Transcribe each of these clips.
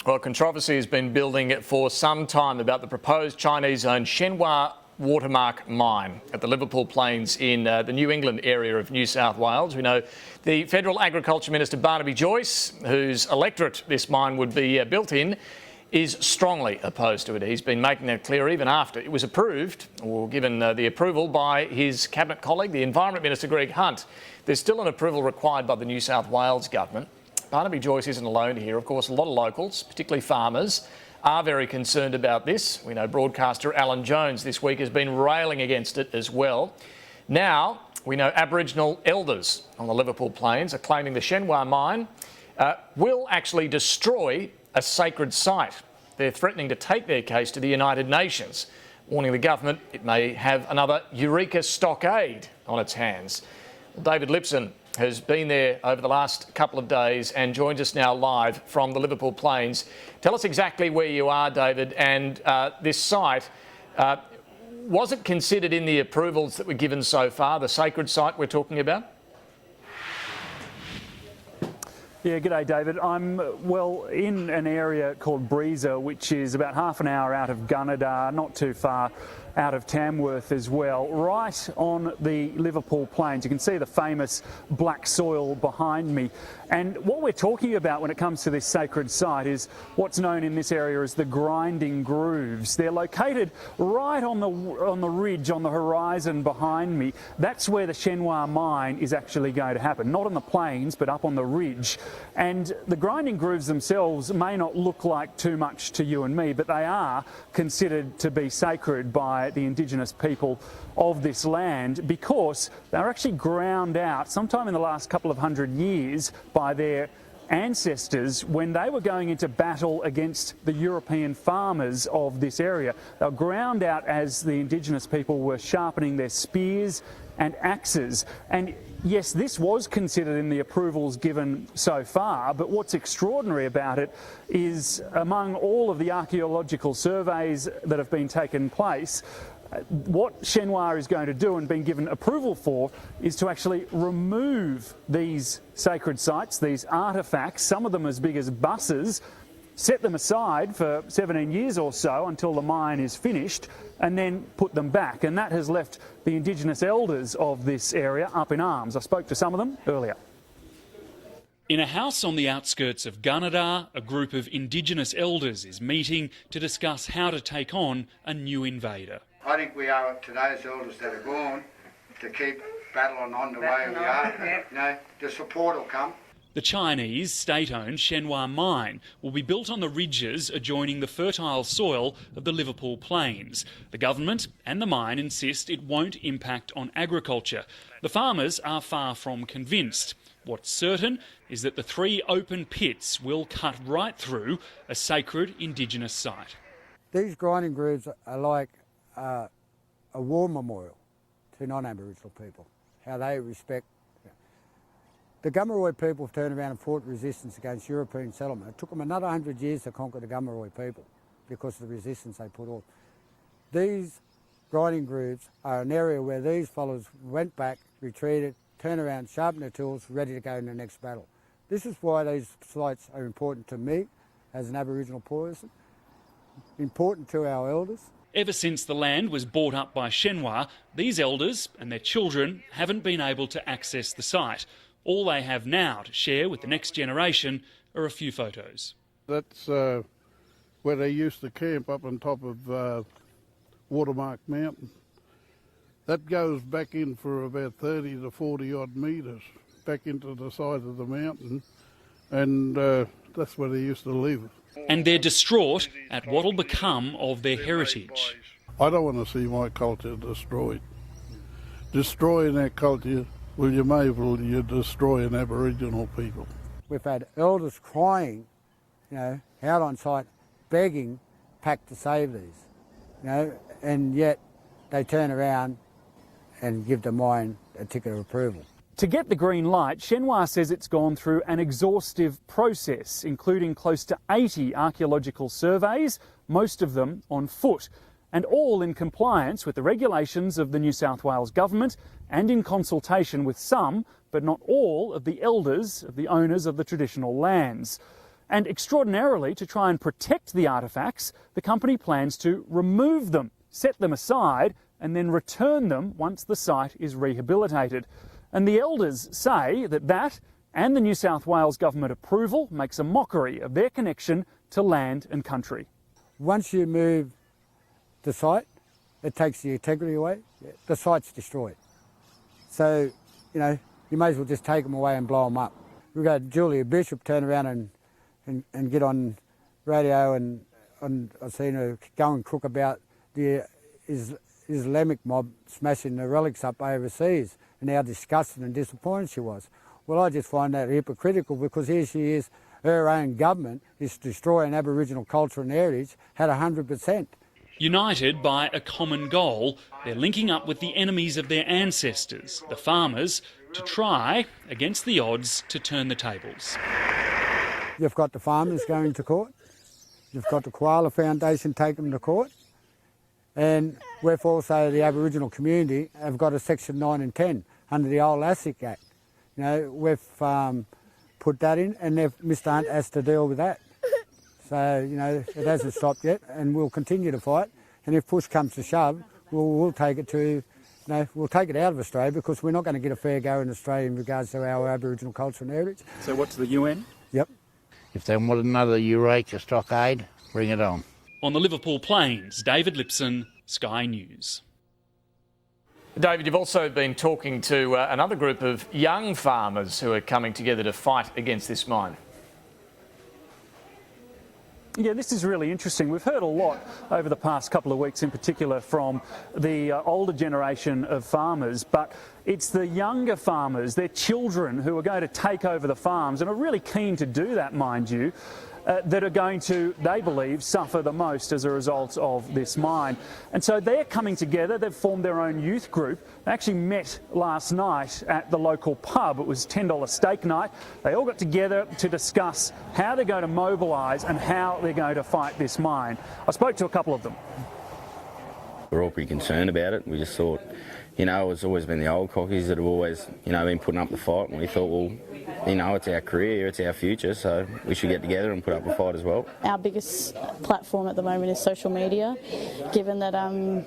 Well, controversy has been building for some time about the proposed Chinese-owned Shenhua watermark mine at the Liverpool Plains in the New England area of New South Wales. We know the Federal Agriculture Minister Barnaby Joyce, whose electorate this mine would be built in, is strongly opposed to it. He's been making that clear even after it was approved, or given the approval by his cabinet colleague, the Environment Minister Greg Hunt. There's still an approval required by the New South Wales government. Barnaby Joyce isn't alone here. Of course, a lot of locals, particularly farmers, are very concerned about this. We know broadcaster Alan Jones this week has been railing against it as well. Now, we know Aboriginal elders on the Liverpool Plains are claiming the Shenhua mine will actually destroy a sacred site. They're threatening to take their case to the United Nations, warning the government it may have another Eureka stockade on its hands. Well, David Lipson has been there over the last couple of days and joins us now live from the Liverpool Plains. Tell us exactly where you are, David, and this site, was it considered in the approvals that were given so far, the sacred site we're talking about? Yeah, g'day David. I'm, well, in an area called Breeza, which is about half an hour out of Gunnedah, not too far out of Tamworth as well, right on the Liverpool Plains. You can see the famous black soil behind me. And what we're talking about when it comes to this sacred site is what's known in this area as the grinding grooves. They're located right on the ridge, on the horizon behind me. That's where the Shenhua mine is actually going to happen. Not on the plains, but up on the ridge. And the grinding grooves themselves may not look like too much to you and me, but they are considered to be sacred by the Indigenous people of this land because they were actually ground out sometime in the last couple of hundred years by their ancestors when they were going into battle against the European farmers of this area. They were ground out as the Indigenous people were sharpening their spears and axes. And yes, this was considered in the approvals given so far, but what's extraordinary about it is among all of the archaeological surveys that have been taken place, what Shenhua is going to do and been given approval for is to actually remove these sacred sites, these artefacts, some of them as big as buses, set them aside for 17 years or so until the mine is finished, and then put them back. And that has left the Indigenous elders of this area up in arms. I spoke to some of them earlier. In a house on the outskirts of Gunnedah, a group of Indigenous elders is meeting to discuss how to take on a new invader. I think we owe it to those elders that are gone to keep battling on the way we are. You know, the support will come. The Chinese state-owned Shenhua mine will be built on the ridges adjoining the fertile soil of the Liverpool Plains. The government and the mine insist it won't impact on agriculture. The farmers are far from convinced. What's certain is that the 3 open pits will cut right through a sacred Indigenous site. These grinding grooves are like a war memorial to non-Aboriginal people, how they respect. The Gummeroi people have turned around and fought resistance against European settlement. It took them another 100 years to conquer the Gummeroi people because of the resistance they put on. These grinding grooves are an area where these fellows went back, retreated, turned around, sharpened their tools, ready to go in the next battle. This is why these sites are important to me as an Aboriginal person, important to our elders. Ever since the land was bought up by Shenhua, these elders and their children haven't been able to access the site. All they have now to share with the next generation are a few photos. That's where they used to camp up on top of Watermark Mountain. That goes back in for about 30 to 40 odd metres, back into the side of the mountain, and that's where they used to live. And they're distraught at what'll become of their heritage. I don't want to see my culture destroyed. Destroying our culture, well, you may as well you destroy an Aboriginal people. We've had elders crying, you know, out on site, begging PAC to save these, you know, and yet they turn around and give the mine a ticket of approval. To get the green light, Shenhua says it's gone through an exhaustive process, including close to 80 archaeological surveys, most of them on foot, and all in compliance with the regulations of the New South Wales government and in consultation with some, but not all, of the elders of the owners of the traditional lands. And extraordinarily, to try and protect the artefacts, the company plans to remove them, set them aside, and then return them once the site is rehabilitated. And the elders say that and the New South Wales government approval makes a mockery of their connection to land and country. Once you move the site, it takes the integrity away. The site's destroyed. So, you know, you may as well just take them away and blow them up. We've got Julia Bishop turn around and get on radio and I've seen her go and crook about the Islamic mob smashing the relics up overseas and how disgusted and disappointed she was. Well, I just find that hypocritical because here she is, her own government is destroying Aboriginal culture and heritage at 100%. United by a common goal, they're linking up with the enemies of their ancestors, the farmers, to try, against the odds, to turn the tables. You've got the farmers going to court, you've got the Koala Foundation taking them to court, and we've also, the Aboriginal community, have got a Section 9 and 10 under the old ASIC Act. You know, we've put that in and Mr Hunt has to deal with that. So, you know, it hasn't stopped yet and we'll continue to fight. And if push comes to shove, we'll take it to, you know, we'll take it out of Australia because we're not going to get a fair go in Australia in regards to our Aboriginal culture and heritage. So what's the UN? Yep. If they want another Eureka stockade, bring it on. On the Liverpool Plains, David Lipson, Sky News. David, you've also been talking to another group of young farmers who are coming together to fight against this mine. Yeah, this is really interesting. We've heard a lot over the past couple of weeks in particular from the older generation of farmers, but it's the younger farmers, their children, who are going to take over the farms and are really keen to do that, mind you, that are going to, they believe, suffer the most as a result of this mine. And so they're coming together, they've formed their own youth group. They actually met last night at the local pub. It was $10 steak night. They all got together to discuss how they're going to mobilise and how they're going to fight this mine. I spoke to a couple of them. We're all pretty concerned about it. We just thought, you know, it's always been the old cockies that have always, you know, been putting up the fight, and we thought, well, you know, it's our career, it's our future, so we should get together and put up a fight as well. Our biggest platform at the moment is social media, given that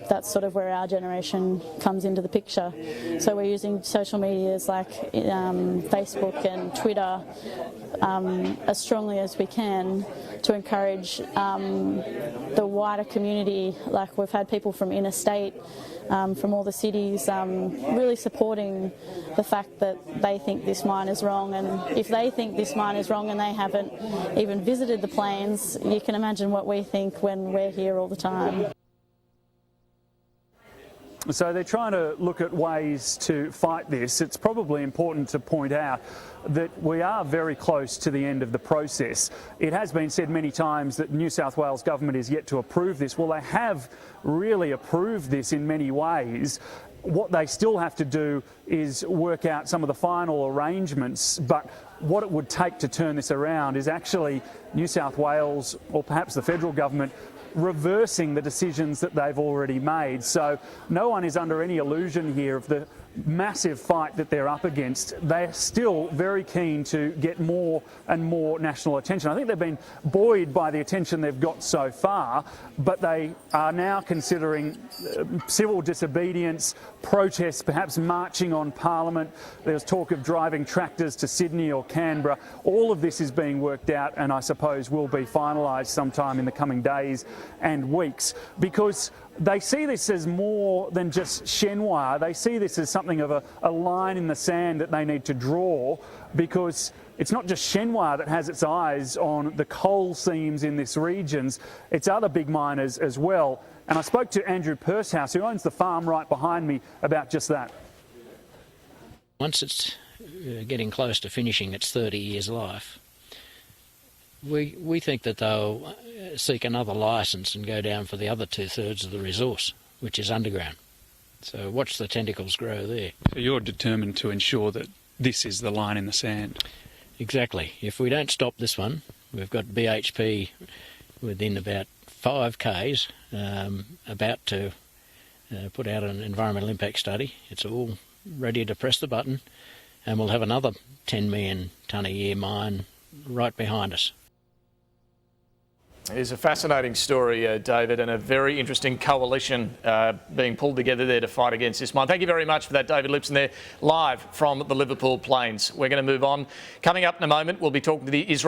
that's sort of where our generation comes into the picture. So we're using social medias like Facebook and Twitter as strongly as we can to encourage the wider community. Like, we've had people from interstate, from all the cities, really supporting the fact that they think this mine is wrong, and if they think this mine is wrong and they haven't even visited the plains, you can imagine what we think when we're here all the time. So they're trying to look at ways to fight this. It's probably important to point out that we are very close to the end of the process. It has been said many times that New South Wales government is yet to approve this. Well, they have really approved this in many ways. What they still have to do is work out some of the final arrangements, but what it would take to turn this around is actually New South Wales, or perhaps the federal government, reversing the decisions that they've already made. So no one is under any illusion here of the massive fight that they're up against. They're still very keen to get more and more national attention. I think they've been buoyed by the attention they've got so far, but they are now considering civil disobedience, protests, perhaps marching on Parliament. There's talk of driving tractors to Sydney or Canberra. All of this is being worked out and I suppose will be finalised sometime in the coming days and weeks, because they see this as more than just Shenhua. They see this as something of a line in the sand that they need to draw, because it's not just Shenhua that has its eyes on the coal seams in this region. It's other big miners as well. And I spoke to Andrew Pursehouse, who owns the farm right behind me, about just that. Once it's getting close to finishing its 30 years life, we think that they'll seek another licence and go down for the other 2/3 of the resource, which is underground. So watch the tentacles grow there. So you're determined to ensure that this is the line in the sand? Exactly. If we don't stop this one, we've got BHP within about 5 k's about to put out an environmental impact study. It's all ready to press the button, and we'll have another 10 million tonne a year mine right behind us. It is a fascinating story, David, and a very interesting coalition being pulled together there to fight against this mine. Thank you very much for that, David Lipson there, live from the Liverpool Plains. We're going to move on. Coming up in a moment, we'll be talking to the Israeli